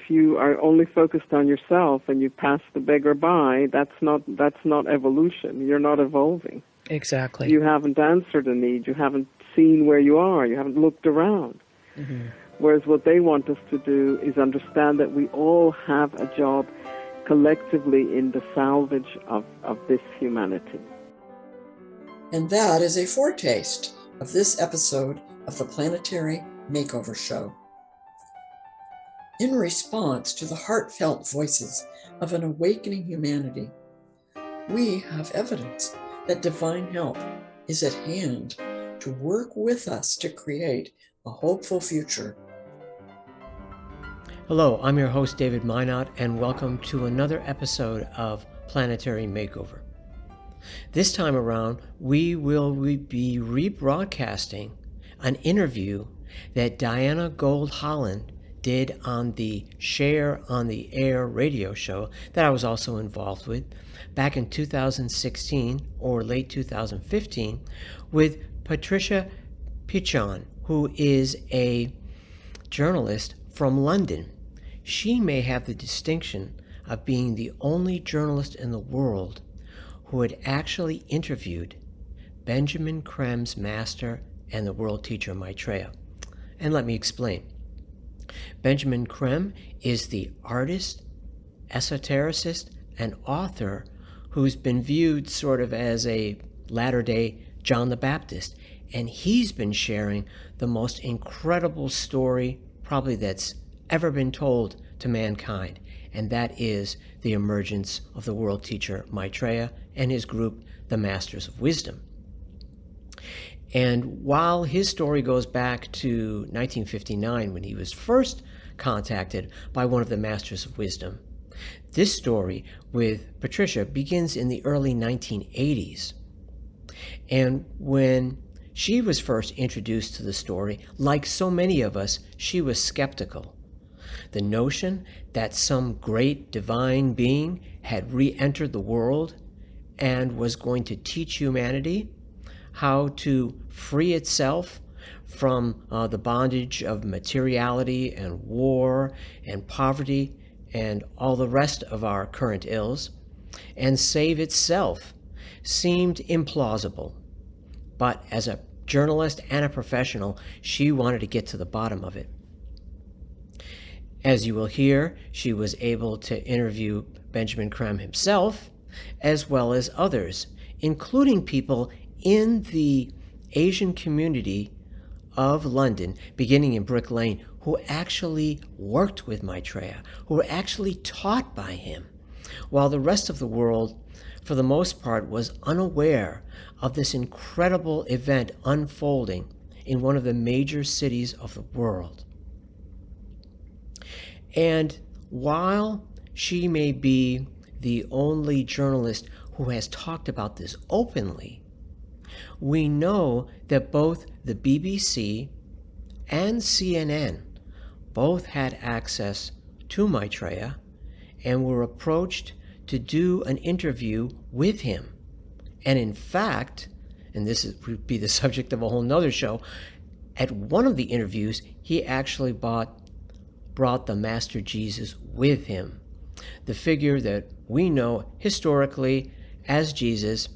you are only focused on yourself and you pass the beggar by, that's not evolution. You're not evolving. Exactly. You haven't answered a need. You haven't seen where you are. You haven't looked around. Mm-hmm. Whereas what they want us to do is understand that we all have a job collectively in the salvage of this humanity. And that is a foretaste of this episode of the Planetary Makeover Show. In response to the heartfelt voices of an awakening humanity, we have evidence that divine help is at hand to work with us to create a hopeful future. Hello, I'm your host, David Mynott, and welcome to another episode of Planetary Makeover. This time around, we will be rebroadcasting an interview that Diana Gold Holland did on the Share-on-the-Air radio show that I was also involved with back in 2016 or late 2015 with Patricia Pitchon, who is a journalist from London. She may have the distinction of being the only journalist in the world who had actually interviewed Benjamin Crem's master and the world teacher Maitreya. And let me explain. Benjamin Crem is the artist, esotericist, and author who's been viewed sort of as a latter-day John the Baptist. And he's been sharing the most incredible story probably that's ever been told to mankind. And that is the emergence of the world teacher Maitreya and his group, the Masters of Wisdom. And while his story goes back to 1959 when he was first contacted by one of the Masters of Wisdom, this story with Patricia begins in the early 1980s. And when she was first introduced to the story, like so many of us, she was skeptical. The notion that some great divine being had re-entered the world and was going to teach humanity how to free itself from the bondage of materiality and war and poverty and all the rest of our current ills, and save itself, seemed implausible. But as a journalist and a professional, she wanted to get to the bottom of it. As you will hear, she was able to interview Benjamin Crem himself, as well as others, including people in the Asian community of London, beginning in Brick Lane, who actually worked with Maitreya, who were actually taught by him, while the rest of the world, for the most part, was unaware of this incredible event unfolding in one of the major cities of the world. And while she may be the only journalist who has talked about this openly, we know that both the BBC and CNN both had access to Maitreya and were approached to do an interview with him. And in fact, and would be the subject of a whole nother show, at one of the interviews, he actually brought the Master Jesus with him, the figure that we know historically as Jesus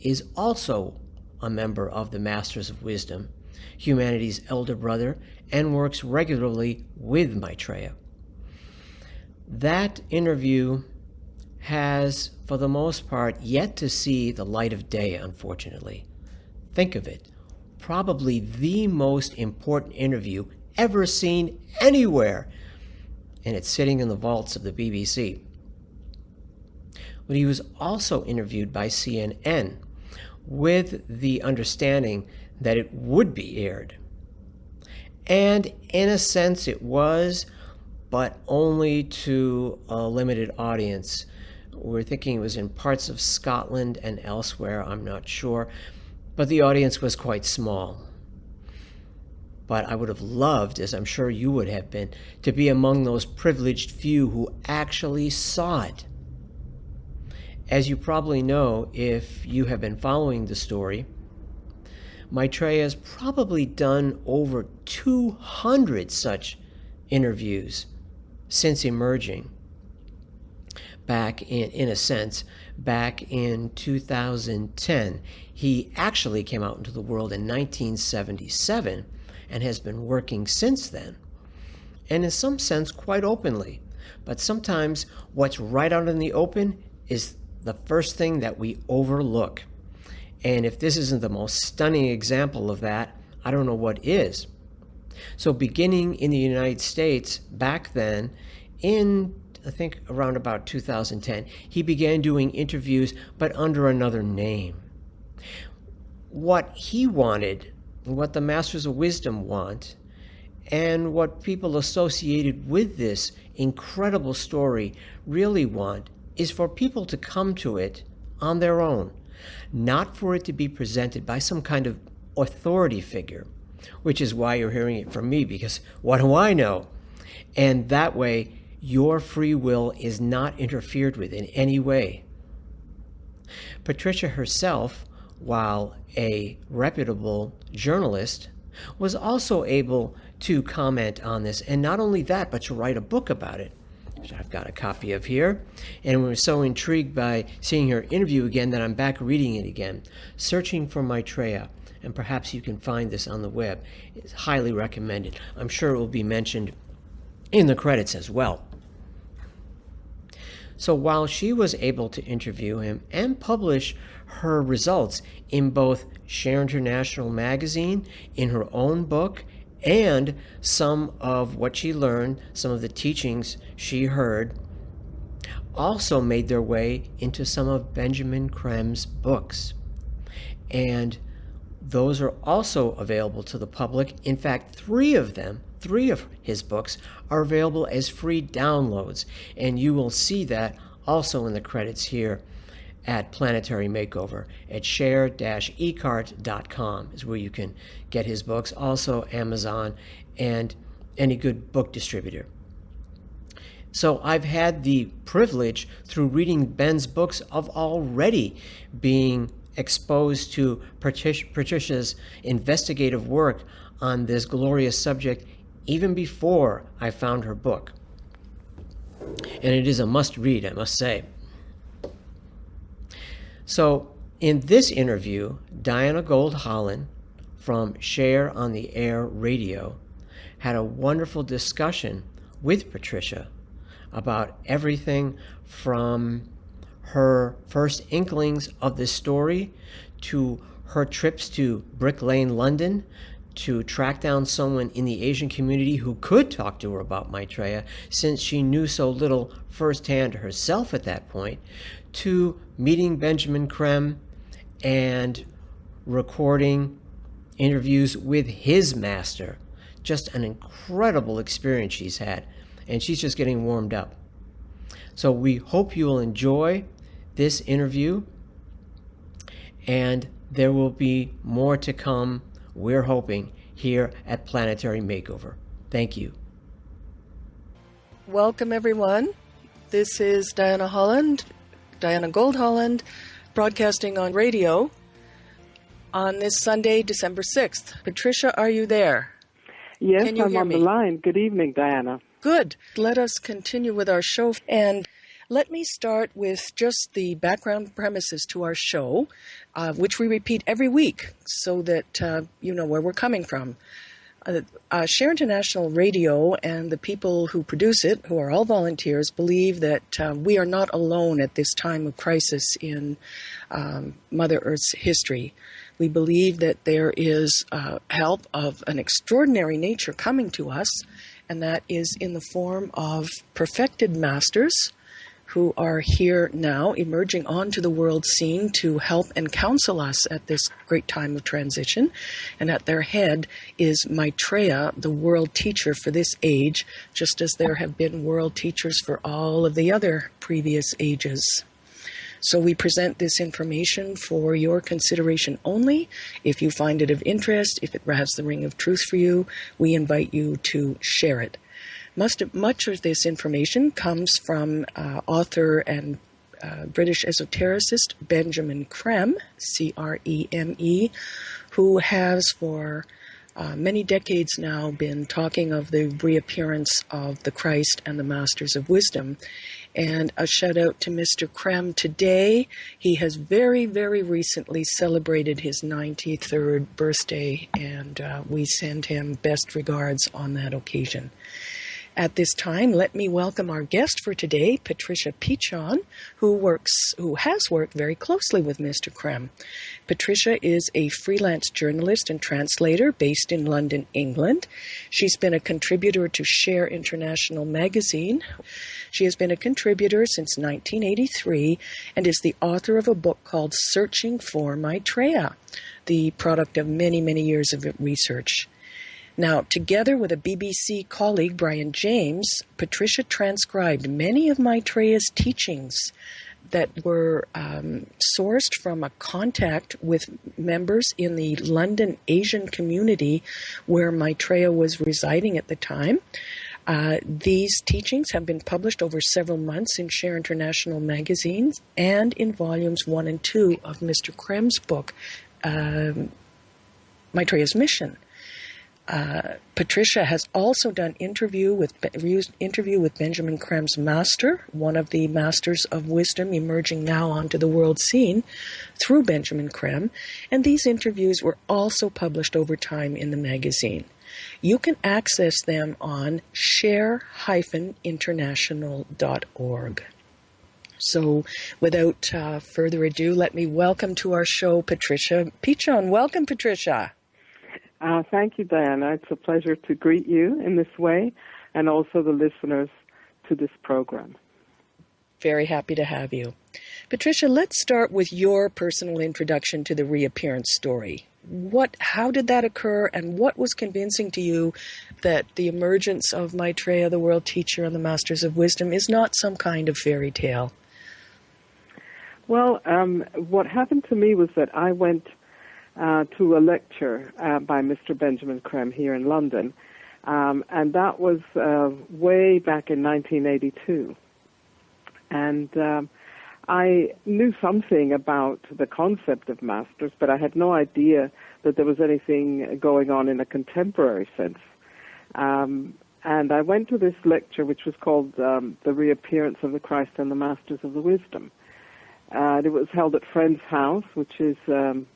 is also a member of the Masters of Wisdom, humanity's elder brother, and works regularly with Maitreya. That interview has, for the most part, yet to see the light of day, unfortunately. Think of it, probably the most important interview ever seen anywhere, and it's sitting in the vaults of the BBC. But he was also interviewed by CNN with the understanding that it would be aired. And in a sense it was, but only to a limited audience. We're thinking it was in parts of Scotland and elsewhere, I'm not sure, but the audience was quite small. But I would have loved, as I'm sure you would have been, to be among those privileged few who actually saw it. As you probably know, if you have been following the story, Maitreya has probably done over 200 such interviews since emerging back in a sense, back in 2010. He actually came out into the world in 1977 and has been working since then, and in some sense quite openly. But sometimes what's right out in the open is the first thing that we overlook. And if this isn't the most stunning example of that, I don't know what is. So beginning in the United States back then, in I think around about 2010, he began doing interviews, but under another name. What he wanted, what the Masters of Wisdom want, and what people associated with this incredible story really want is for people to come to it on their own, not for it to be presented by some kind of authority figure, which is why you're hearing it from me, because what do I know? And that way, your free will is not interfered with in any way. Patricia herself, while a reputable journalist, was also able to comment on this, and not only that, but to write a book about it, which I've got a copy of here. And we were so intrigued by seeing her interview again that I'm back reading it again, Searching for Maitreya. And perhaps you can find this on the web. It's highly recommended. I'm sure it will be mentioned in the credits as well. So while she was able to interview him and publish her results in both Share International magazine, in her own book, and some of what she learned, some of the teachings she heard, also made their way into some of Benjamin Crem's books. And those are also available to the public. In fact, three of his books are available as free downloads, and you will see that also in the credits here at Planetary Makeover at share-ecart.com is where you can get his books, also Amazon and any good book distributor. So I've had the privilege through reading Ben's books of already being exposed to Patricia's investigative work on this glorious subject even before I found her book. And it is a must-read, I must say. So in this interview, Diana Gold Holland from Share on the Air Radio had a wonderful discussion with Patricia about everything from her first inklings of this story to her trips to Brick Lane, London, to track down someone in the Asian community who could talk to her about Maitreya, since she knew so little firsthand herself at that point, to meeting Benjamin Crem and recording interviews with his master. Just an incredible experience she's had, and she's just getting warmed up. So we hope you will enjoy this interview, and there will be more to come, we're hoping, here at Planetary Makeover. Thank you. Welcome, everyone. This is Diana Gold Holland, broadcasting on radio on this Sunday, December 6th. Patricia, are you there? Yes, Can you I'm hear on me? the line. Good evening, Diana. Good. Let us continue with our show. And let me start with just the background premises to our show, which we repeat every week so that you know where we're coming from. Share International Radio and the people who produce it, who are all volunteers, believe that we are not alone at this time of crisis in Mother Earth's history. We believe that there is help of an extraordinary nature coming to us, and that is in the form of perfected masters who are here now, emerging onto the world scene to help and counsel us at this great time of transition. And at their head is Maitreya, the world teacher for this age, just as there have been world teachers for all of the other previous ages. So we present this information for your consideration only. If you find it of interest, if it has the ring of truth for you, we invite you to share it. Much of this information comes from author and British esotericist Benjamin Crem, C-R-E-M-E, who has for many decades now been talking of the reappearance of the Christ and the Masters of Wisdom. And a shout out to Mr. Krem today. He has very, very recently celebrated his 93rd birthday, and we send him best regards on that occasion. At this time, let me welcome our guest for today, Patricia Pitchon, who has worked very closely with Mr. Krem. Patricia is a freelance journalist and translator based in London, England. She's been a contributor to Share-International magazine. She has been a contributor since 1983 and is the author of a book called Searching for Maitreya, the product of many, many years of research. Now, together with a BBC colleague, Brian James, Patricia transcribed many of Maitreya's teachings that were sourced from a contact with members in the London Asian community where Maitreya was residing at the time. These teachings have been published over several months in Share-International magazines and in volumes 1 and 2 of Mr. Krem's book, Maitreya's Mission. Patricia has also done interview with Benjamin Krem's master, one of the masters of wisdom emerging now onto the world scene through Benjamin Krem, and these interviews were also published over time in the magazine. You can access them on Share-International.org. So without further ado, let me welcome to our show Patricia Pitchon. Welcome, Patricia. Thank you, Diana. It's a pleasure to greet you in this way and also the listeners to this program. Very happy to have you. Patricia, let's start with your personal introduction to the reappearance story. How did that occur, and what was convincing to you that the emergence of Maitreya, the world teacher and the Masters of Wisdom, is not some kind of fairy tale? Well, what happened to me was that I went to a lecture by Mr. Benjamin Krem here in London, and that was way back in 1982. And I knew something about the concept of masters, but I had no idea that there was anything going on in a contemporary sense. And I went to this lecture, which was called The Reappearance of the Christ and the Masters of the Wisdom. It was held at Friend's House, which is run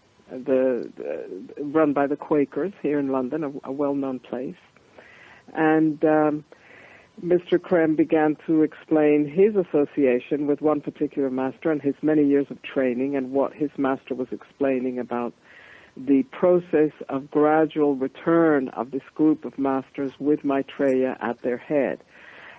by the Quakers here in London, a well-known place. And Mr. Krem began to explain his association with one particular master and his many years of training, and what his master was explaining about the process of gradual return of this group of masters with Maitreya at their head.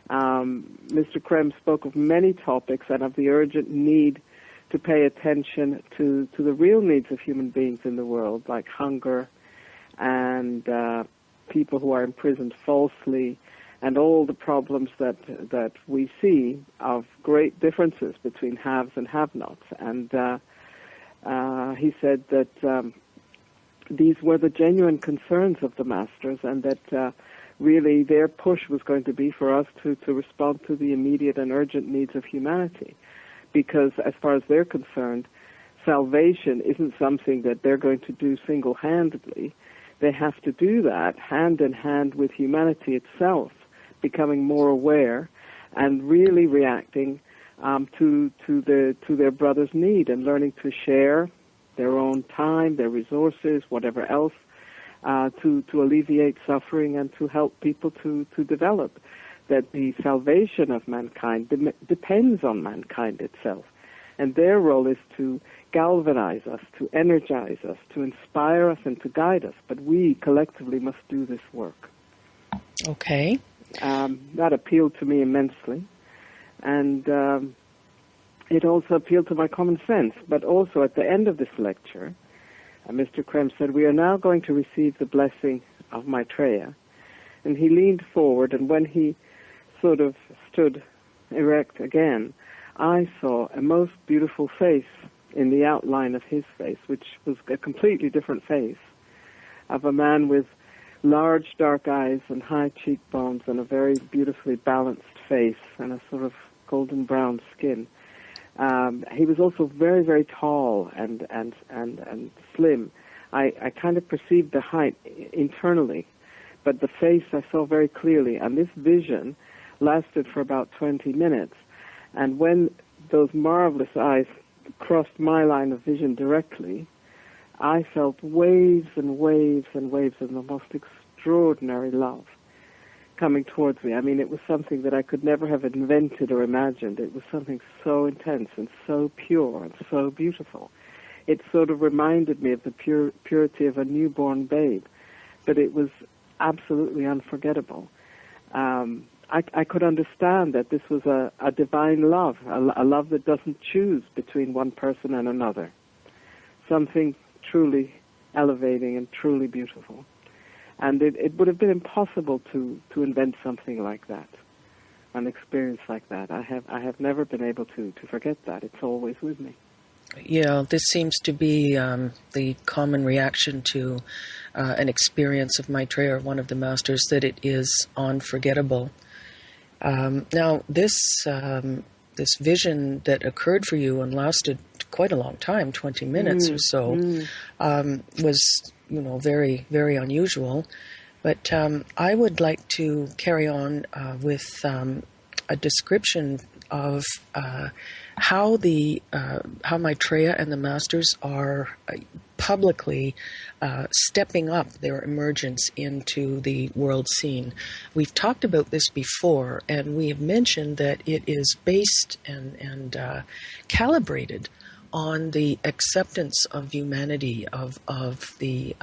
Mr. Krem spoke of many topics and of the urgent need to pay attention to the real needs of human beings in the world, like hunger and people who are imprisoned falsely, and all the problems that we see of great differences between haves and have-nots. And he said that these were the genuine concerns of the masters, and that really their push was going to be for us to respond to the immediate and urgent needs of humanity. Because as far as they're concerned, salvation isn't something that they're going to do single-handedly. They have to do that hand in hand with humanity itself, becoming more aware and really reacting to their brother's need, and learning to share their own time, their resources, whatever else, to alleviate suffering and to help people to develop. That the salvation of mankind depends on mankind itself. And their role is to galvanize us, to energize us, to inspire us, and to guide us. But we collectively must do this work. Okay. That appealed to me immensely. And it also appealed to my common sense. But also at the end of this lecture, Mr. Krem said, "We are now going to receive the blessing of Maitreya." And he leaned forward, and when he sort of stood erect again, I saw a most beautiful face in the outline of his face, which was a completely different face, of a man with large dark eyes and high cheekbones and a very beautifully balanced face and a sort of golden brown skin. He was also very, very tall and slim, I kind of perceived the height internally, but the face I saw very clearly. And this vision lasted for about 20 minutes. And when those marvelous eyes crossed my line of vision directly, I felt waves and waves and waves of the most extraordinary love coming towards me. I mean, it was something that I could never have invented or imagined. It was something so intense and so pure and so beautiful. It sort of reminded me of the purity of a newborn babe, but it was absolutely unforgettable. I could understand that this was a divine love, a love that doesn't choose between one person and another. Something truly elevating and truly beautiful. And it would have been impossible to invent something like that, an experience like that. I have never been able to forget that. It's always with me. Yeah, this seems to be the common reaction to an experience of Maitreya, one of the masters, that it is unforgettable. Now, this vision that occurred for you and lasted quite a long time, 20 minutes or so, was, very, very unusual. But I would like to carry on with a description of how Maitreya and the masters are publicly stepping up their emergence into the world scene. We've talked about this before, and we have mentioned that it is based and calibrated on the acceptance of humanity, of the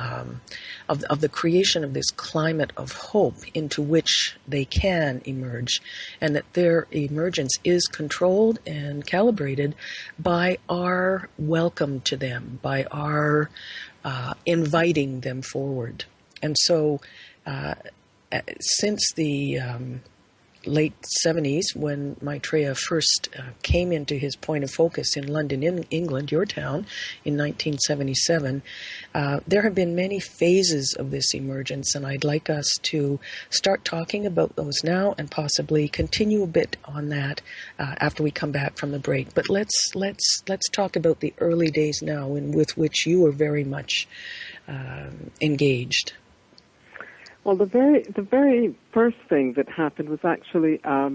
creation of this climate of hope into which they can emerge, and that their emergence is controlled and calibrated by our welcome to them, by our inviting them forward. And so since the late 70s, when Maitreya first came into his point of focus in London, in England, your town, in 1977, there have been many phases of this emergence, and I'd like us to start talking about those now and possibly continue a bit on that after we come back from the break. But let's talk about the early days now, with which you were very much engaged. Well, the very first thing that happened was actually a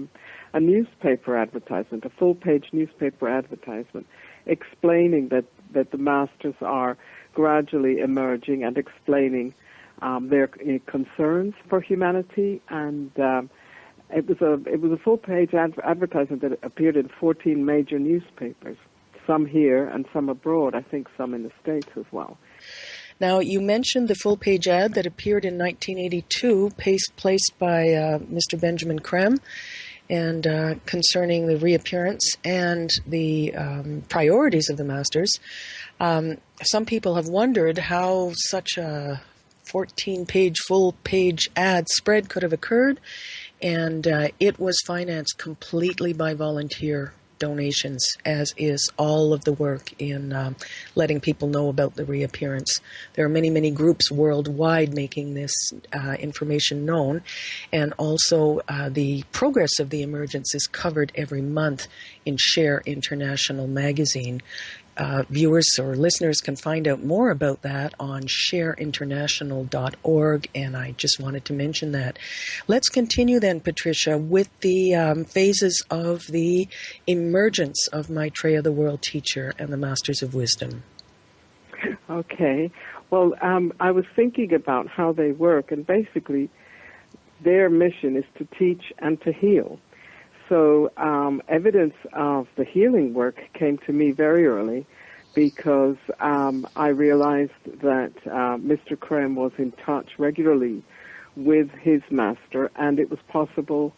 newspaper advertisement, a full-page newspaper advertisement, explaining that the masters are gradually emerging and explaining their concerns for humanity. And it was a full-page advertisement that appeared in 14 major newspapers, some here and some abroad. I think some in the States as well. Now, you mentioned the full-page ad that appeared in 1982, placed by Mr. Benjamin Creme, and concerning the reappearance and the priorities of the masters. Some people have wondered how such a 14-page, full-page ad spread could have occurred, and it was financed completely by volunteer donations, as is all of the work in letting people know about the reappearance. There are many, many groups worldwide making this information known, and also the progress of the emergence is covered every month in Share International magazine. Viewers or listeners can find out more about that on Share-International.org, and I just wanted to mention that. Let's continue then, Patricia, with the phases of the emergence of Maitreya, the world teacher, and the Masters of Wisdom. Okay. Well, I was thinking about how they work, and basically their mission is to teach and to heal. So evidence of the healing work came to me very early because I realized that Mr. Creme was in touch regularly with his master, and it was possible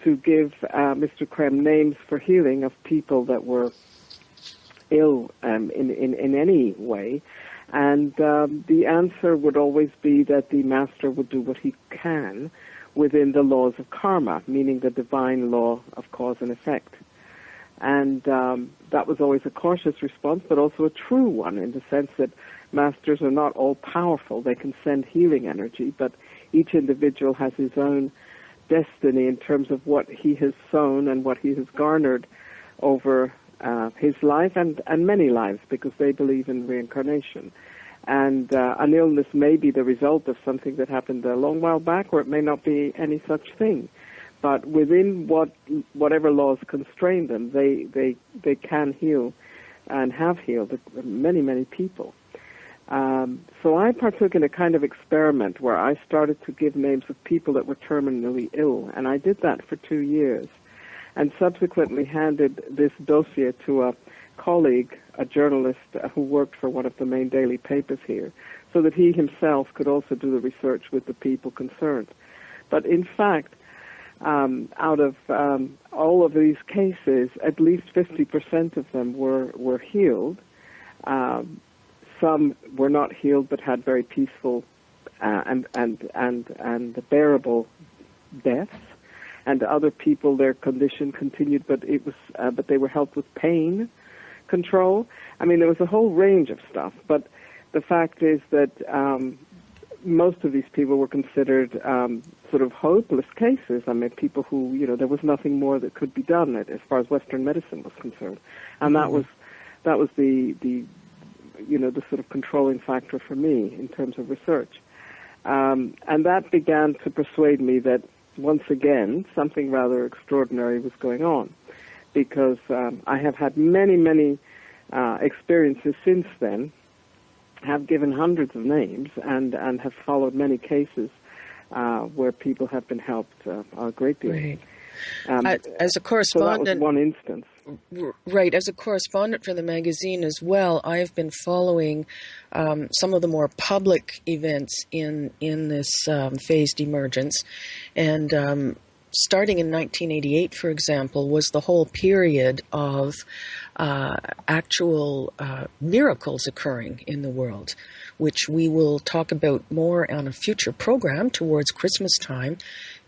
to give Mr. Creme names for healing of people that were ill in any way. And the answer would always be that the master would do what he can within the laws of karma, meaning the divine law of cause and effect. And that was always a cautious response, but also a true one, in the sense that masters are not all powerful. They can send healing energy, but each individual has his own destiny in terms of what he has sown and what he has garnered over his life and many lives, because they believe in reincarnation. And an illness may be the result of something that happened a long while back, or it may not be any such thing. But within whatever laws constrain them, they can heal and have healed many, many people. So I partook in a kind of experiment where I started to give names of people that were terminally ill, and I did that for 2 years, and subsequently handed this dossier to a colleague, a journalist who worked for one of the main daily papers here, so that he himself could also do the research with the people concerned. But in fact, out of all of these cases, at least 50% of them were healed. Some were not healed, but had very peaceful and bearable deaths. And other people, their condition continued, but they were helped with pain control. I mean, there was a whole range of stuff. But the fact is that most of these people were considered sort of hopeless cases. I mean, people who, there was nothing more that could be done as far as Western medicine was concerned, and that was the sort of controlling factor for me in terms of research. And that began to persuade me that, once again, something rather extraordinary was going on, because I have had many, many experiences since then, have given hundreds of names, and have followed many cases where people have been helped a great deal. Right. As a correspondent, so that was one instance. Right. As a correspondent for the magazine as well, I've been following some of the more public events in this phased emergence. And starting in 1988, for example, was the whole period of actual miracles occurring in the world, which we will talk about more on a future program towards Christmas time.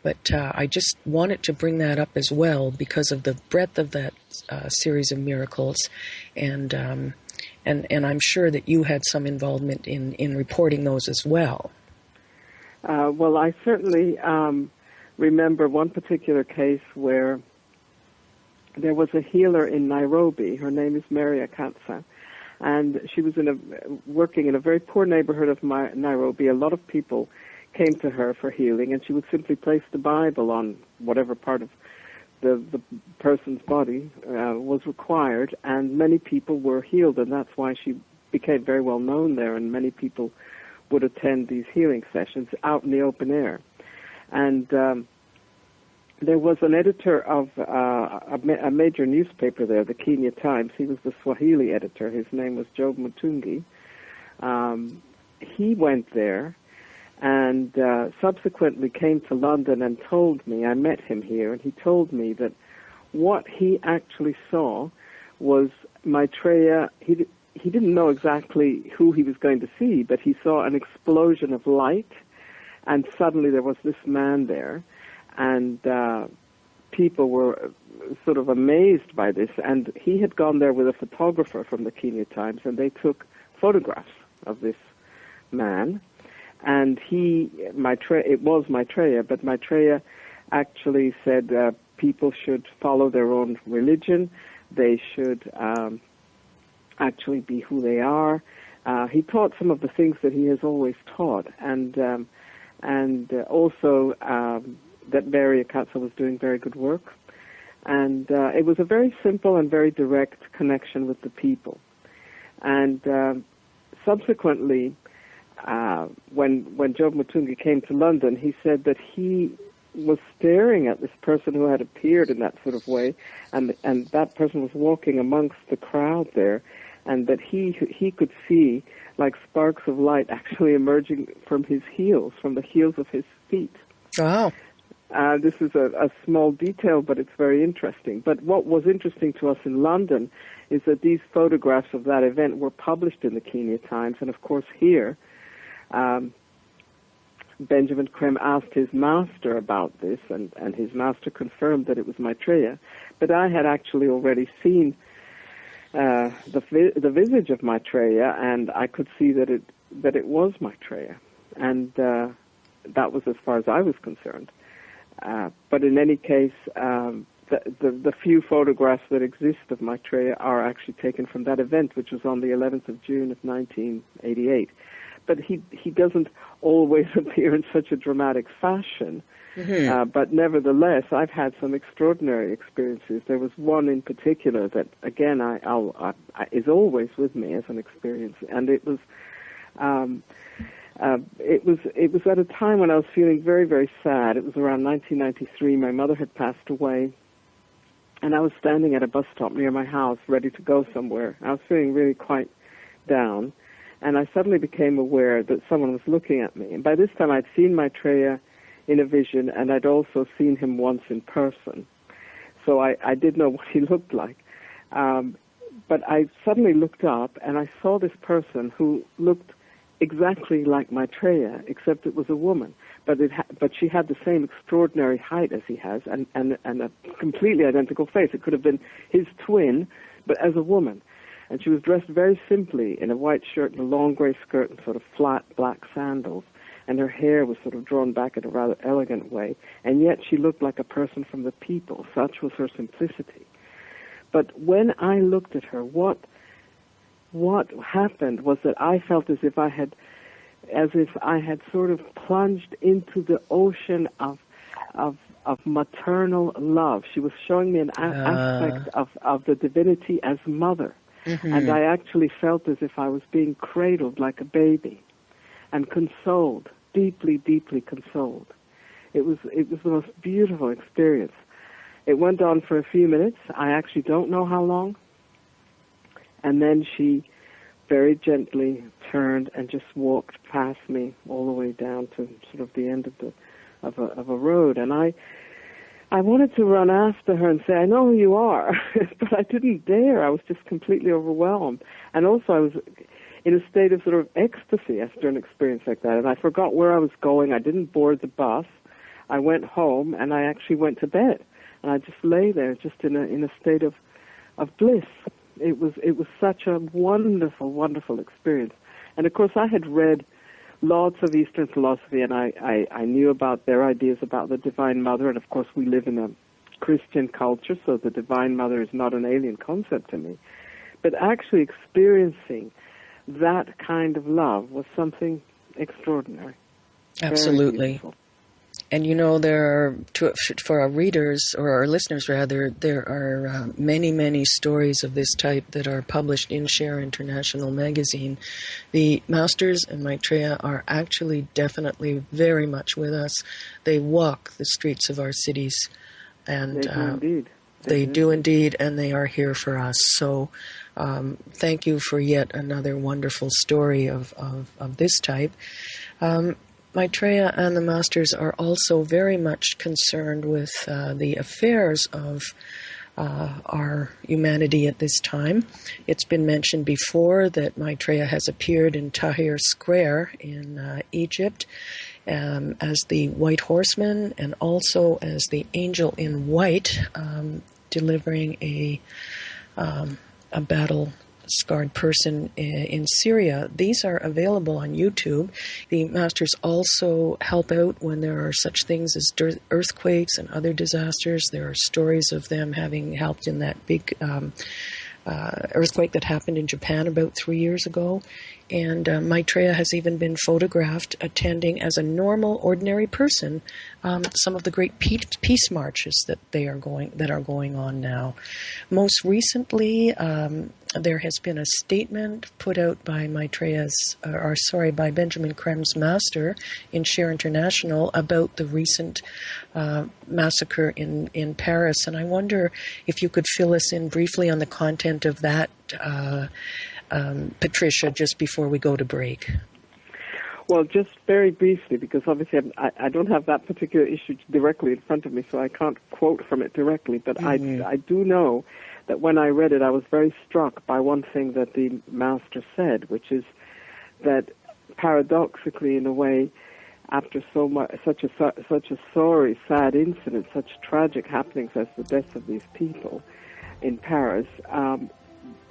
But I just wanted to bring that up as well because of the breadth of that series of miracles, and I'm sure that you had some involvement in reporting those as well. Well, I certainly remember one particular case where there was a healer in Nairobi. Her name is Maitreya, and she was working in a very poor neighborhood of Nairobi. A lot of people came to her for healing, and she would simply place the Bible on whatever part of the person's body was required, and many people were healed, and that's why she became very well known there, and many people would attend these healing sessions out in the open air. And there was an editor of a major newspaper there, the Kenya Times. He was the Swahili editor. His name was Job Mutungi. He went there and subsequently came to London and told me, I met him here, and he told me that what he actually saw was Maitreya. He didn't know exactly who he was going to see, but he saw an explosion of light, and suddenly there was this man there, and people were sort of amazed by this, and he had gone there with a photographer from the Kenya Times, and they took photographs of this man. And it was Maitreya, but Maitreya actually said people should follow their own religion. They should actually be who they are. He taught some of the things that he has always taught, and also that Maitreya was doing very good work. And it was a very simple and very direct connection with the people. And subsequently, when Job Mutungi came to London, he said that he was staring at this person who had appeared in that sort of way, and that person was walking amongst the crowd there, and that he could see like sparks of light actually emerging from his heels, from the heels of his feet. Wow. This is a small detail, but it's very interesting. But what was interesting to us in London is that these photographs of that event were published in the Kenya Times, and of course here, Benjamin Krem asked his master about this, and his master confirmed that it was Maitreya. But I had actually already seen the visage of Maitreya, and I could see that it was Maitreya, and that was as far as I was concerned. But in any case, the few photographs that exist of Maitreya are actually taken from that event, which was on the 11th of June of 1988. But he doesn't always appear in such a dramatic fashion. Mm-hmm. But nevertheless, I've had some extraordinary experiences. There was one in particular that, again, is always with me as an experience, and it was at a time when I was feeling very, very sad. It was around 1993. My mother had passed away, and I was standing at a bus stop near my house, ready to go somewhere. I was feeling really quite down, and I suddenly became aware that someone was looking at me. And by this time, I'd seen Maitreya in a vision, and I'd also seen him once in person. So I did know what he looked like. But I suddenly looked up, and I saw this person who looked exactly like Maitreya, except it was a woman. But she had the same extraordinary height as he has, and a completely identical face. It could have been his twin, but as a woman. And she was dressed very simply in a white shirt and a long gray skirt and sort of flat black sandals. And her hair was sort of drawn back in a rather elegant way. And yet she looked like a person from the people. Such was her simplicity. But when I looked at her, what happened was that I felt as if I had sort of plunged into the ocean of maternal love. She was showing me an aspect of the divinity as mother. Mm-hmm. And I actually felt as if I was being cradled like a baby and consoled, deeply, deeply consoled. It was the most beautiful experience. It went on for a few minutes. I actually don't know how long. And then she very gently turned and just walked past me all the way down to sort of the end of a road. And I wanted to run after her and say, I know who you are, but I didn't dare. I was just completely overwhelmed. And also I was in a state of sort of ecstasy after an experience like that. And I forgot where I was going. I didn't board the bus. I went home, and I actually went to bed. And I just lay there just in a state of bliss. It was such a wonderful, wonderful experience. And, of course, I had read lots of Eastern philosophy, and I knew about their ideas about the Divine Mother. And, of course, we live in a Christian culture, so the Divine Mother is not an alien concept to me. But actually experiencing that kind of love was something extraordinary. Absolutely. And there are, for our readers, or our listeners rather, there are many, many stories of this type that are published in Share International magazine. The Masters and Maitreya are actually definitely very much with us. They walk the streets of our cities. And they do indeed. They do indeed, and they are here for us. So thank you for yet another wonderful story of this type. Maitreya and the Masters are also very much concerned with the affairs of our humanity at this time. It's been mentioned before that Maitreya has appeared in Tahrir Square in Egypt as the White Horseman and also as the Angel in White, delivering a battle-scarred person in Syria. These are available on YouTube. The Masters also help out when there are such things as earthquakes and other disasters. There are stories of them having helped in that big earthquake that happened in Japan about 3 years ago. And Maitreya has even been photographed attending as a normal, ordinary person some of the great peace marches that are going on now. Most recently, there has been a statement put out by by Benjamin Krem's master in Share International about the recent massacre in Paris. And I wonder if you could fill us in briefly on the content of that, Patricia, just before we go to break. Well, just very briefly, because obviously I don't have that particular issue directly in front of me, so I can't quote from it directly, but mm-hmm. I do know that when I read it, I was very struck by one thing that the master said, which is that paradoxically, in a way, after such a sorry, sad incident, such tragic happenings as the deaths of these people in Paris,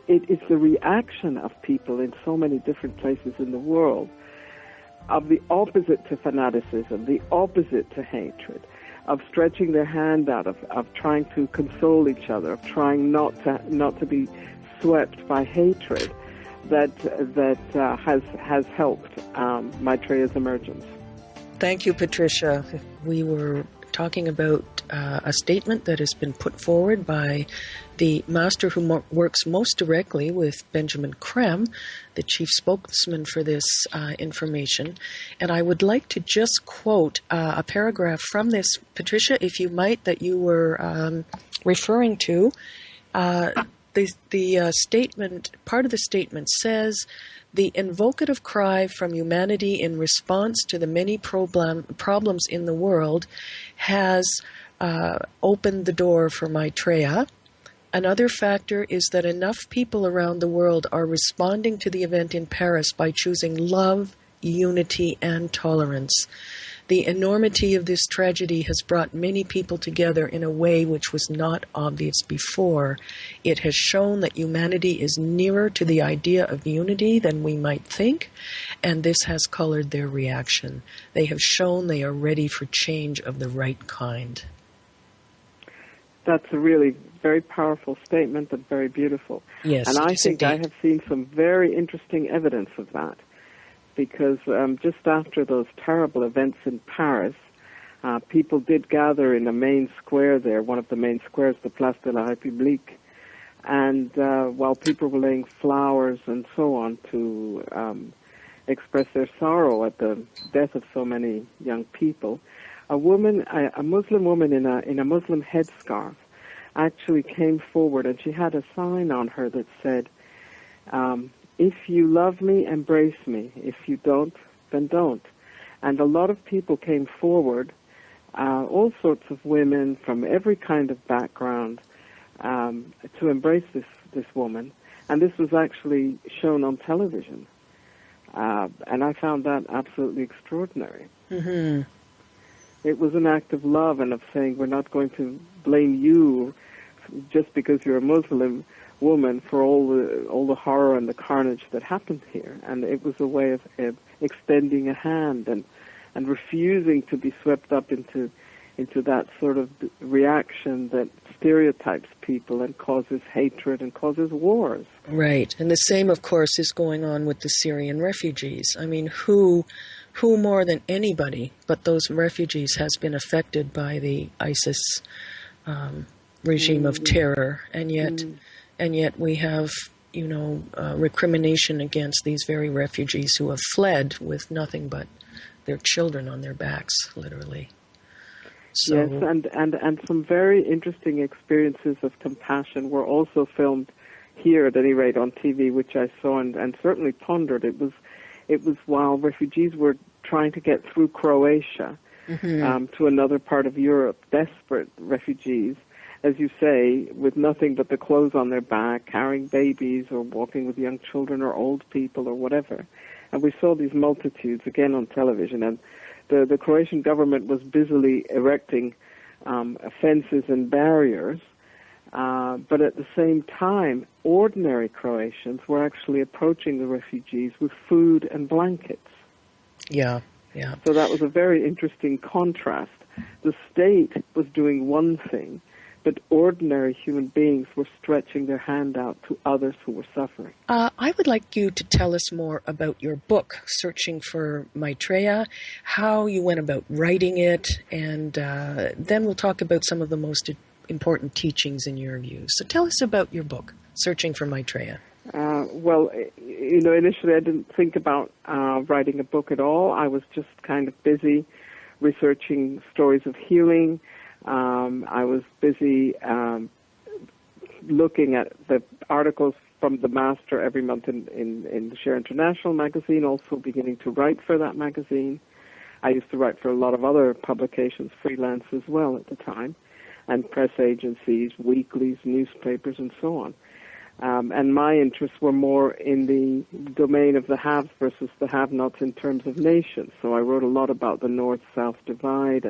it is the reaction of people in so many different places in the world of the opposite to fanaticism, the opposite to hatred, stretching their hand out, of trying to console each other, of trying not to be swept by hatred, that has helped Maitreya's emergence. Thank you, Patricia. We were talking about a statement that has been put forward by the master who works most directly with Benjamin Creme, the chief spokesman for this information. And I would like to just quote a paragraph from this, Patricia, if you might, that you were referring to. The statement, part of the statement says, "The invocative cry from humanity in response to the many problems in the world has opened the door for Maitreya. Another factor is that enough people around the world are responding to the event in Paris by choosing love, unity, and tolerance. The enormity of this tragedy has brought many people together in a way which was not obvious before. It has shown that humanity is nearer to the idea of unity than we might think, and this has colored their reaction. They have shown they are ready for change of the right kind." That's a really very powerful statement and very beautiful. Yes, and I think indeed. I have seen some very interesting evidence of that. Because just after those terrible events in Paris, people did gather in the main square there, one of the main squares, the Place de la République, and while people were laying flowers and so on to express their sorrow at the death of so many young people, a Muslim woman in a Muslim headscarf actually came forward, and she had a sign on her that said, "If you love me, embrace me. If you don't, then don't." And a lot of people came forward, all sorts of women from every kind of background, to embrace this woman. And this was actually shown on television. And I found that absolutely extraordinary. Mm-hmm. It was an act of love and of saying, we're not going to blame you just because you're a Muslim woman for all the horror and the carnage that happened here. And it was a way of extending a hand and refusing to be swept up into that sort of reaction that stereotypes people and causes hatred and causes wars. Right. And the same, of course, is going on with the Syrian refugees. I mean, who more than anybody but those refugees has been affected by the ISIS regime of terror, and yet we have, recrimination against these very refugees who have fled with nothing but their children on their backs, literally. So, yes, and some very interesting experiences of compassion were also filmed here, at any rate, on TV, which I saw and certainly pondered. It was while refugees were trying to get through Croatia to another part of Europe, desperate refugees, as you say, with nothing but the clothes on their back, carrying babies or walking with young children or old people or whatever. And we saw these multitudes again on television, and the Croatian government was busily erecting fences and barriers, but at the same time, ordinary Croatians were actually approaching the refugees with food and blankets. Yeah. So that was a very interesting contrast. The state was doing one thing, but ordinary human beings were stretching their hand out to others who were suffering. I would like you to tell us more about your book, Searching for Maitreya, how you went about writing it, and then we'll talk about some of the most important teachings in your view. So tell us about your book, Searching for Maitreya. Well, initially I didn't think about writing a book at all. I was just kind of busy researching stories of healing. I was busy looking at the articles from the Master every month in the Share-International magazine, also beginning to write for that magazine. I used to write for a lot of other publications, freelance as well at the time, and press agencies, weeklies, newspapers, and so on. And my interests were more in the domain of the haves versus the have-nots in terms of nations. So I wrote a lot about the North-South divide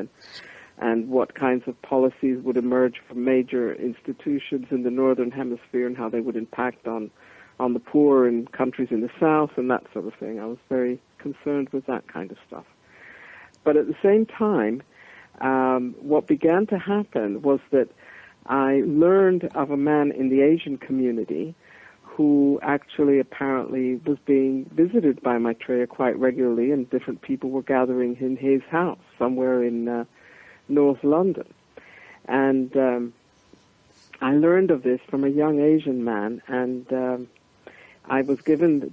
and what kinds of policies would emerge from major institutions in the Northern Hemisphere and how they would impact on the poor in countries in the South and that sort of thing. I was very concerned with that kind of stuff. But at the same time, what began to happen was that I learned of a man in the Asian community who actually apparently was being visited by Maitreya quite regularly, and different people were gathering in his house somewhere in North London. And I learned of this from a young Asian man, and I was given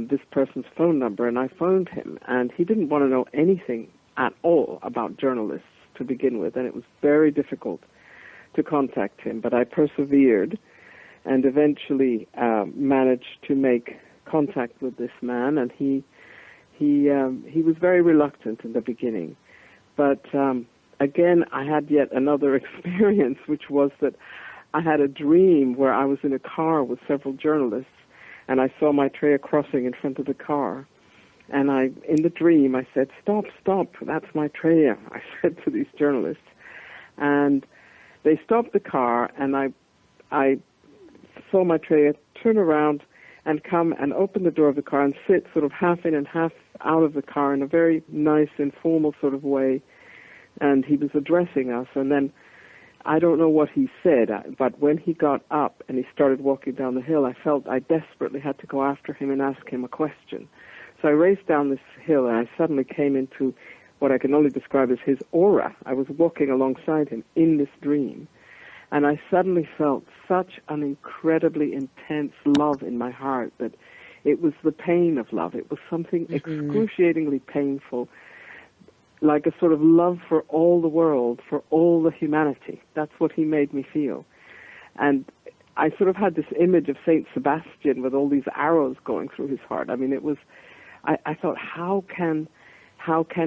this person's phone number, and I phoned him, and he didn't want to know anything at all about journalists to begin with, and it was very difficult to contact him, but I persevered and eventually managed to make contact with this man, and he was very reluctant in the beginning. But again, I had yet another experience, which was that I had a dream where I was in a car with several journalists, and I saw Maitreya crossing in front of the car. And in the dream, I said, "Stop, stop, that's Maitreya," I said to these journalists. And they stopped the car, and I saw Maitreya turn around and come and open the door of the car and sit sort of half in and half out of the car in a very nice, informal sort of way. And he was addressing us. And then I don't know what he said, but when he got up and he started walking down the hill, I felt I desperately had to go after him and ask him a question. So I raced down this hill, and I suddenly came into what I can only describe as his aura. I was walking alongside him in this dream, and I suddenly felt such an incredibly intense love in my heart that it was the pain of love. It was something excruciatingly painful, like a sort of love for all the world, for all the humanity. That's what he made me feel. And I sort of had this image of Saint Sebastian with all these arrows going through his heart. I mean, it was, I thought, how can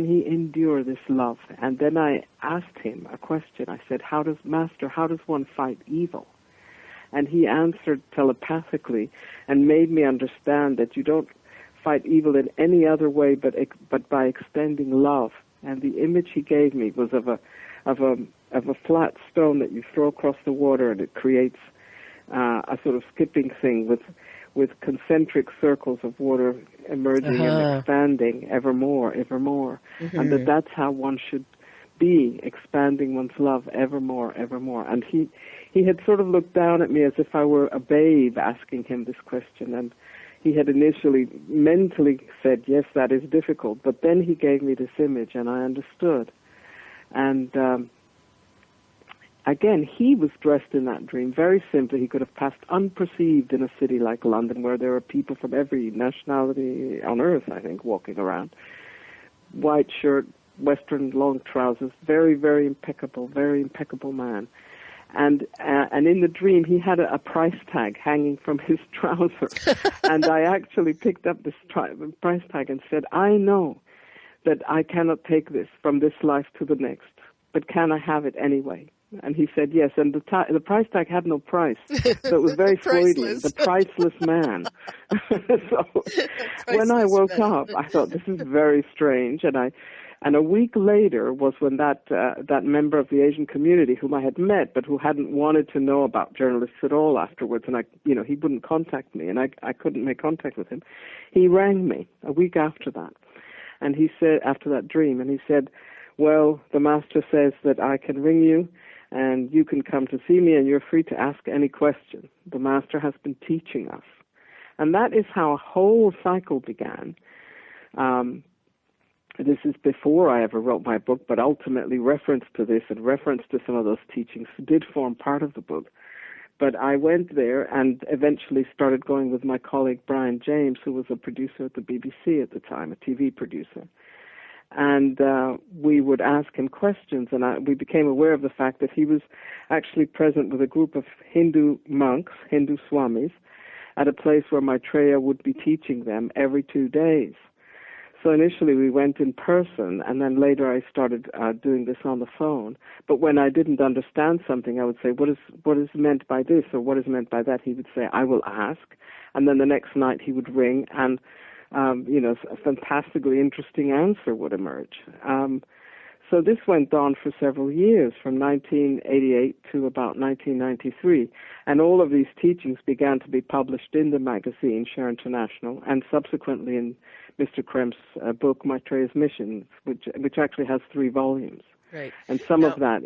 he endure this love? And then I asked him a question. I said, Master, how does one fight evil? And he answered telepathically and made me understand that you don't fight evil in any other way but by extending love. And the image he gave me was of a flat stone that you throw across the water, and it creates a sort of skipping thing with concentric circles of water emerging and expanding ever more. And that's how one should be, expanding one's love ever more. And he had sort of looked down at me as if I were a babe asking him this question, and he had initially mentally said, yes, that is difficult, but then he gave me this image, and I understood. And again, he was dressed in that dream very simply. He could have passed unperceived in a city like London, where there are people from every nationality on earth, I think, walking around. White shirt, Western long trousers, very, very impeccable man. And in the dream, he had a price tag hanging from his trouser. And I actually picked up this price tag and said, I know that I cannot take this from this life to the next, but can I have it anyway? And he said yes, and the price tag had no price, so it was very Freudian, the priceless man. So when I woke up, I thought, this is very strange, and a week later was when that member of the Asian community, whom I had met but who hadn't wanted to know about journalists at all afterwards, and he wouldn't contact me, and I couldn't make contact with him. He rang me a week after that, and he said, after that dream, and he said, well, the master says that I can ring you, and you can come to see me, and you're free to ask any question. The master has been teaching us. And that is how a whole cycle began. This is before I ever wrote my book, but ultimately reference to this and reference to some of those teachings did form part of the book. But I went there and eventually started going with my colleague Brian James, who was a producer at the BBC at the time, a TV producer. And we would ask him questions, and we became aware of the fact that he was actually present with a group of Hindu monks, Hindu swamis, at a place where Maitreya would be teaching them every 2 days. So initially we went in person, and then later I started doing this on the phone. But when I didn't understand something, I would say, what is meant by this, or what is meant by that? He would say, I will ask. And then the next night he would ring, and a fantastically interesting answer would emerge. So this went on for several years, from 1988 to about 1993. And all of these teachings began to be published in the magazine, Share-International, and subsequently in Mr. Kremp's book, Maitreya's Missions, which actually has 3 volumes. Right. And some Now, of that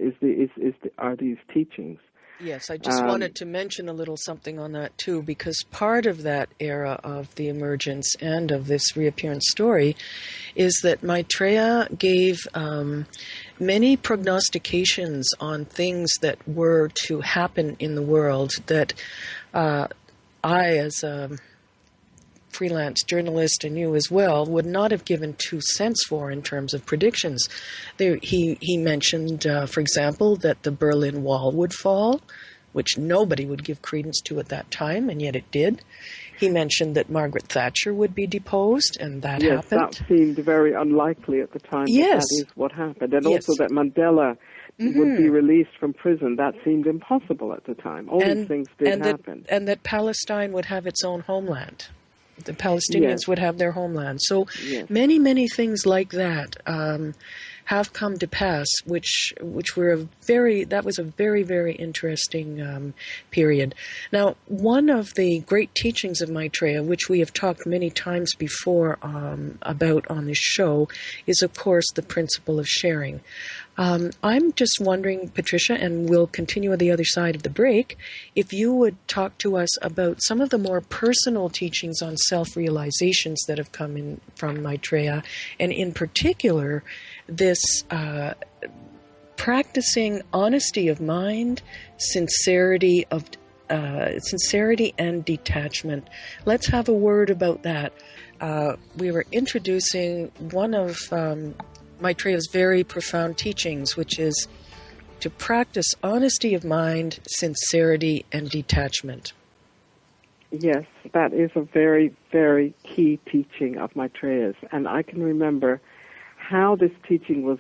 are these teachings. yes, I just wanted to mention a little something on that too, because part of that era of the emergence and of this reappearance story is that Maitreya gave many prognostications on things that were to happen in the world that I, as a freelance journalist, and you as well, would not have given 2 cents for in terms of predictions. He mentioned, for example, that the Berlin Wall would fall, which nobody would give credence to at that time, and yet it did. He mentioned that Margaret Thatcher would be deposed, and that happened. Yes, that seemed very unlikely at the time. Yes. That is what happened. And Yes. also that Mandela would be released from prison. That seemed impossible at the time. All these things did happen. And that Palestine would have its own homeland. The Palestinians would have their homeland. So many, many things like that have come to pass, which were that was a very, very interesting period. Now, one of the great teachings of Maitreya, which we have talked many times before about on this show, is, of course, the principle of sharing. I'm just wondering, Patricia, and we'll continue on the other side of the break, if you would talk to us about some of the more personal teachings on self-realizations that have come in from Maitreya, and in particular, this practicing honesty of mind, sincerity and detachment. Let's have a word about that. We were introducing one of Maitreya's very profound teachings, which is to practice honesty of mind, sincerity, and detachment. Yes, that is a very, very key teaching of Maitreya's. And I can remember how this teaching was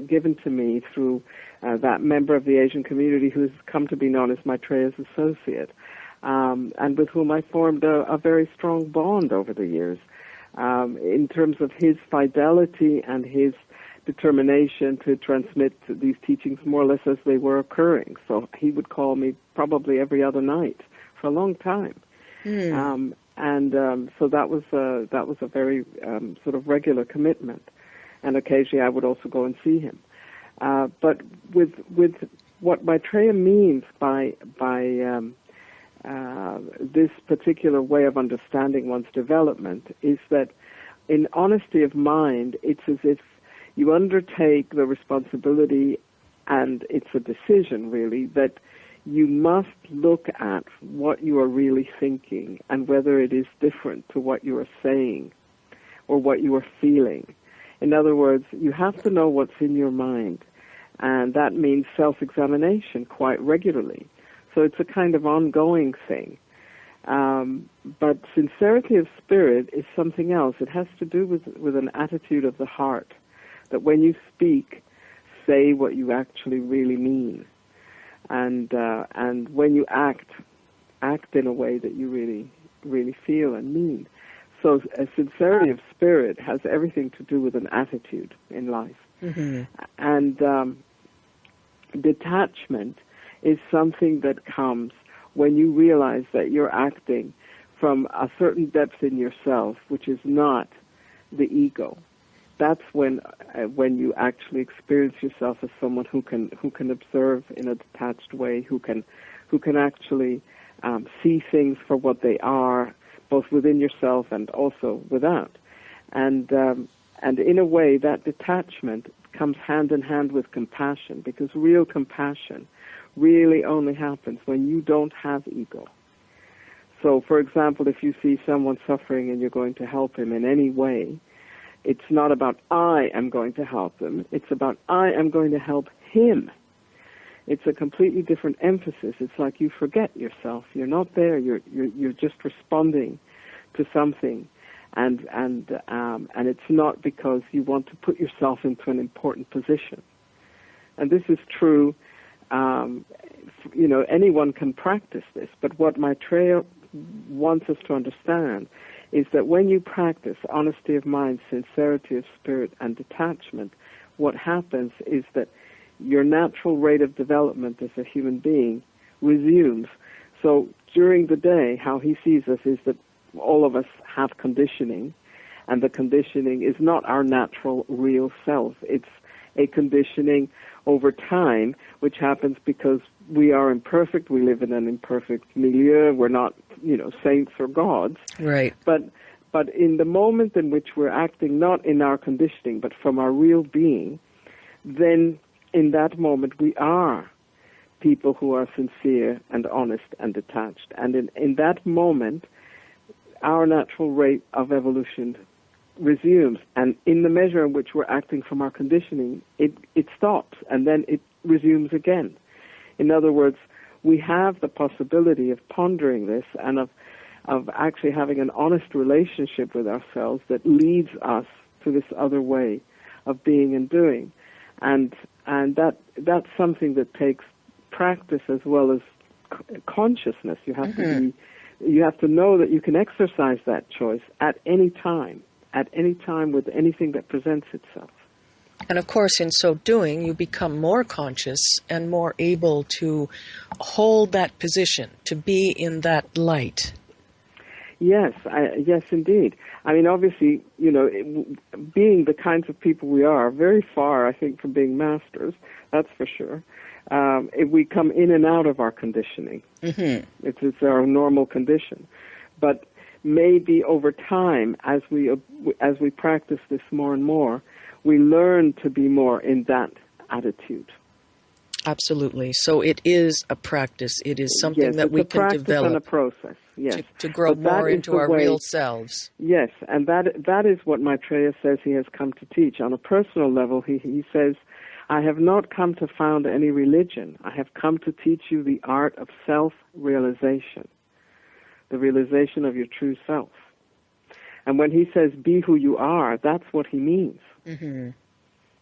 given to me through that member of the Asian community who's come to be known as Maitreya's associate, and with whom I formed a very strong bond over the years in terms of his fidelity and his determination to transmit these teachings more or less as they were occurring. So he would call me probably every other night for a long time. So that was a very sort of regular commitment. And occasionally I would also go and see him. But with what Maitreya means by this particular way of understanding one's development is that in honesty of mind, it's as if you undertake the responsibility, and it's a decision really, that you must look at what you are really thinking and whether it is different to what you are saying or what you are feeling. In other words, you have to know what's in your mind, and that means self-examination quite regularly. So it's a kind of ongoing thing. But sincerity of spirit is something else. It has to do with an attitude of the heart, that when you speak, say what you actually really mean. And when you act in a way that you really, really feel and mean. So a sincerity of spirit has everything to do with an attitude in life. Mm-hmm. And detachment is something that comes when you realize that you're acting from a certain depth in yourself, which is not the ego. That's when you actually experience yourself as someone who can observe in a detached way, who can actually see things for what they are, both within yourself and also without. And in a way, that detachment comes hand in hand with compassion, because real compassion really only happens when you don't have ego. So, for example, if you see someone suffering and you're going to help him in any way, it's not about I am going to help him. It's about I am going to help him. It's a completely different emphasis. It's like you forget yourself. You're not there. You're just responding to something, and it's not because you want to put yourself into an important position. And this is true. Anyone can practice this, but what Maitreya wants us to understand is that when you practice honesty of mind, sincerity of spirit, and detachment, what happens is that your natural rate of development as a human being resumes. So during the day, how he sees us is that all of us have conditioning, and the conditioning is not our natural, real self. It's a conditioning over time, which happens because we are imperfect. We live in an imperfect milieu. We're not, saints or gods. Right. But in the moment in which we're acting not in our conditioning, but from our real being, then in that moment we are people who are sincere and honest and detached. And in that moment, our natural rate of evolution resumes. And in the measure in which we're acting from our conditioning, it stops, and then it resumes again. In other words, we have the possibility of pondering this and of actually having an honest relationship with ourselves that leads us to this other way of being and doing. And that's something that takes practice as well as consciousness. You have you have to know that you can exercise that choice at any time with anything that presents itself. And of course, in so doing, you become more conscious and more able to hold that position, to be in that light. Yes, yes, indeed. I mean, obviously, being the kinds of people we are, very far, I think, from being masters, that's for sure. We come in and out of our conditioning. Mm-hmm. It's our normal condition. But maybe over time, as we practice this more and more, we learn to be more in that attitude. Absolutely. So it is a practice. It is something that we can develop. It's a practice and a process, yes. To grow more into our real selves. Yes, and that is what Maitreya says he has come to teach. On a personal level, he says, I have not come to found any religion. I have come to teach you the art of self-realization, the realization of your true self. And when he says, be who you are, that's what he means. Mm-hmm.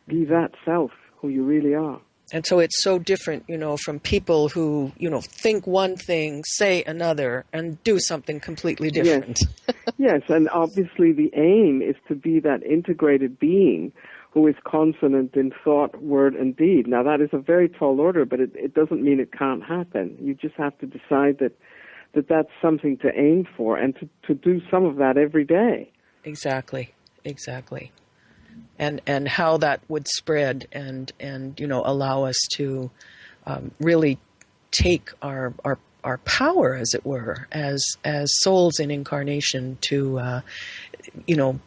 Be that self, who you really are. And so it's so different, from people who, think one thing, say another, and do something completely different. Yes, yes, and obviously the aim is to be that integrated being who is consonant in thought, word, and deed. Now, that is a very tall order, but it doesn't mean it can't happen. You just have to decide that that's something to aim for and to do some of that every day. Exactly. And how that would spread and allow us to really take our power, as it were, as souls in incarnation to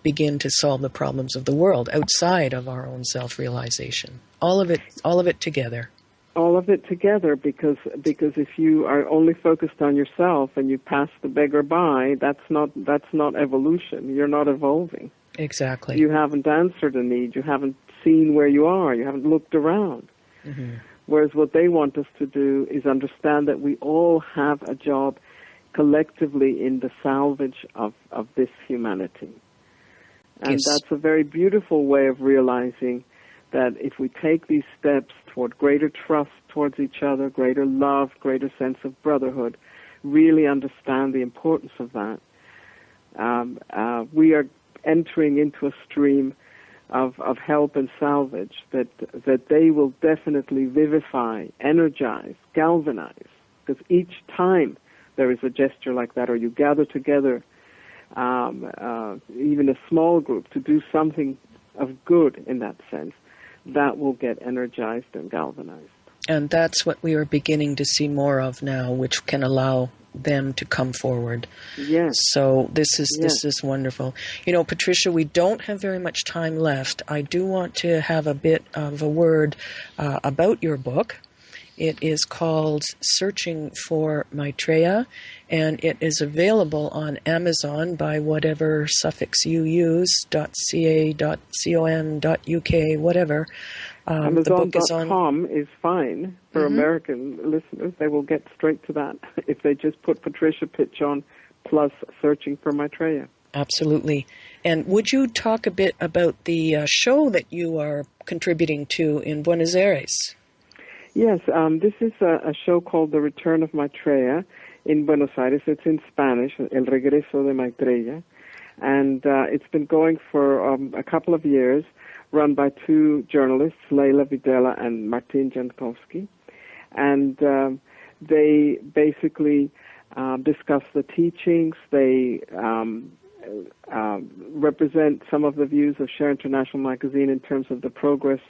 begin to solve the problems of the world outside of our own self-realization. All of it together. All of it together, because if you are only focused on yourself and you pass the beggar by, that's not evolution. You're not evolving. Exactly. You haven't answered a need. You haven't seen where you are. You haven't looked around. Mm-hmm. Whereas what they want us to do is understand that we all have a job collectively in the salvage of this humanity. And yes. That's a very beautiful way of realizing that if we take these steps toward greater trust towards each other, greater love, greater sense of brotherhood, really understand the importance of that, we are entering into a stream of help and salvage that they will definitely vivify, energize, galvanize. Because each time there is a gesture like that, or you gather together, even a small group, to do something of good in that sense, that will get energized and galvanized. And that's what we are beginning to see more of now, which can allow them to come forward. Yes. So this is wonderful. Patricia, we don't have very much time left. I do want to have a bit of a word about your book. It is called Searching for Maitreya, and it is available on Amazon by whatever suffix you use, .ca, .com, .uk, whatever. Amazon.com is fine for mm-hmm. American listeners. They will get straight to that if they just put Patricia Pitchon plus Searching for Maitreya. Absolutely. And would you talk a bit about the show that you are contributing to in Buenos Aires? Yes, this is a show called The Return of Maitreya in Buenos Aires. It's in Spanish, El Regreso de Maitreya. And it's been going for a couple of years, run by two journalists, Leila Videla and Martin Jankowski. And they basically discuss the teachings. They represent some of the views of Share-International magazine in terms of the progress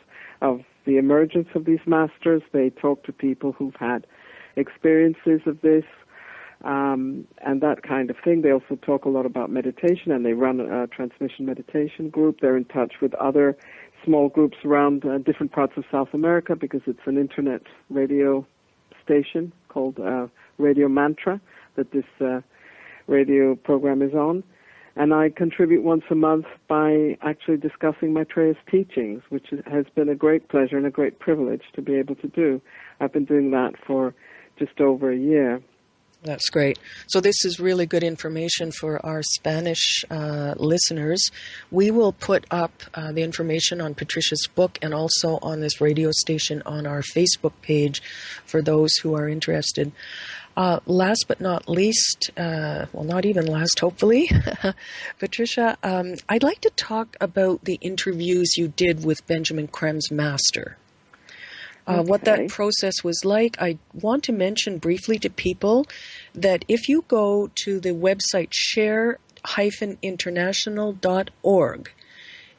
of the emergence of these masters. They talk to people who've had experiences of this and that kind of thing. They also talk a lot about meditation, and they run a transmission meditation group. They're in touch with other small groups around different parts of South America, because it's an internet radio station called Radio Mantra that this radio program is on. And I contribute once a month by actually discussing Maitreya's teachings, which has been a great pleasure and a great privilege to be able to do. I've been doing that for just over a year. That's great. So this is really good information for our Spanish listeners. We will put up the information on Patricia's book and also on this radio station on our Facebook page for those who are interested. Last but not least, well, not even last, hopefully, Patricia, I'd like to talk about the interviews you did with Benjamin Krem's master. What that process was like. I want to mention briefly to people that if you go to the website Share-International.org,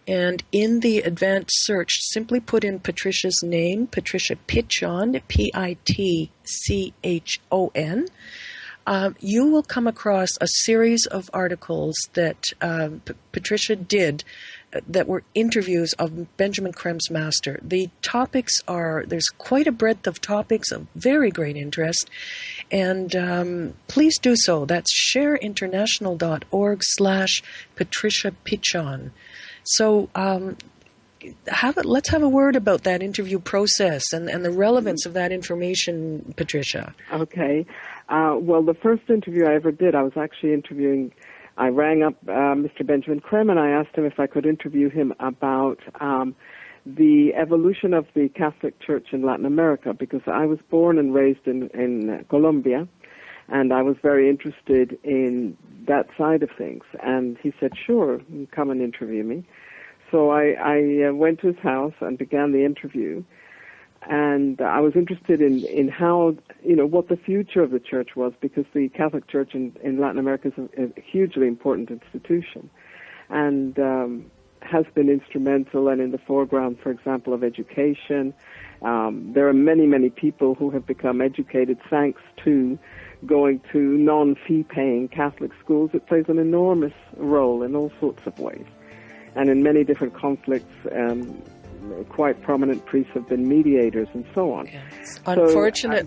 and in the advanced search, simply put in Patricia's name, Patricia Pitchon, Pitchon, you will come across a series of articles that Patricia did that were interviews of Benjamin Krem's master. The topics there's quite a breadth of topics of very great interest, and please do so. That's shareinternational.org/Patricia Pitchon. So let's have a word about that interview process and the relevance of that information, Patricia. Okay. Well, the first interview I ever did, I was actually I rang up Mr. Benjamin Krem, and I asked him if I could interview him about the evolution of the Catholic Church in Latin America, because I was born and raised in Colombia, and I was very interested in that side of things. And he said, sure, come and interview me. So I went to his house and began the interview. And I was interested in how, what the future of the church was, because the Catholic Church in Latin America is a hugely important institution and has been instrumental and in the foreground, for example, of education. There are many, many people who have become educated thanks to going to non-fee-paying Catholic schools. It plays an enormous role in all sorts of ways. And in many different conflicts, quite prominent priests have been mediators and so on. Yes. Unfortunately,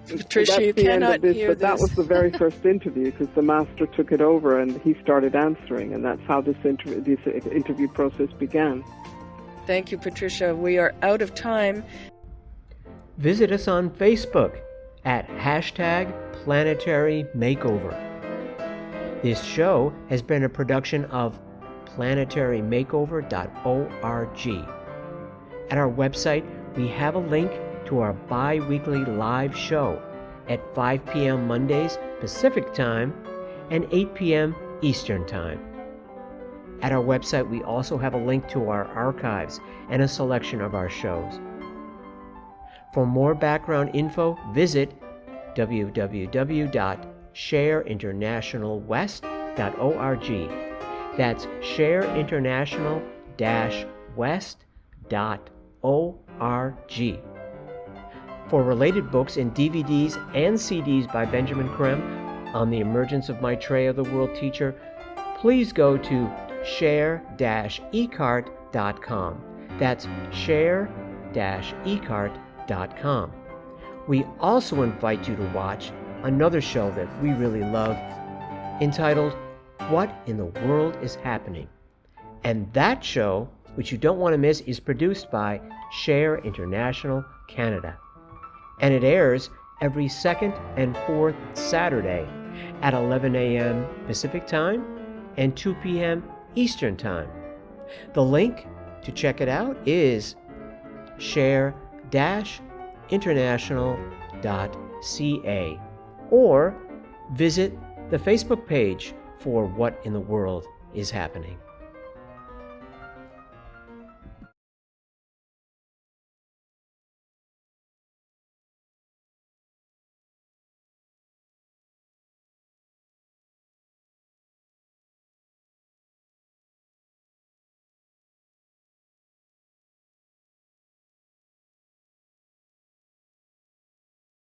Patricia, you cannot hear this. That was the very first interview, because the master took it over and he started answering, and that's how this interview process began. Thank you, Patricia. We are out of time. Visit us on Facebook at #Planetary Makeover. This show has been a production of planetarymakeover.org. At our website, we have a link to our bi-weekly live show at 5 p.m. Mondays Pacific Time and 8 p.m. Eastern Time. At our website, we also have a link to our archives and a selection of our shows. For more background info, visit www.shareinternationalwest.org. That's shareinternational-west.org. For related books and DVDs and CDs by Benjamin Krem on the emergence of Maitreya, the world teacher, please go to share-ecart.com. That's share-ecart.com. We also invite you to watch another show that we really love, entitled What in the World is Happening? And that show, which you don't want to miss, is produced by Share International Canada. And it airs every second and fourth Saturday at 11 a.m. Pacific Time and 2 p.m. Eastern Time. The link to check it out is share-international.ca, or visit the Facebook page for What in the World is Happening.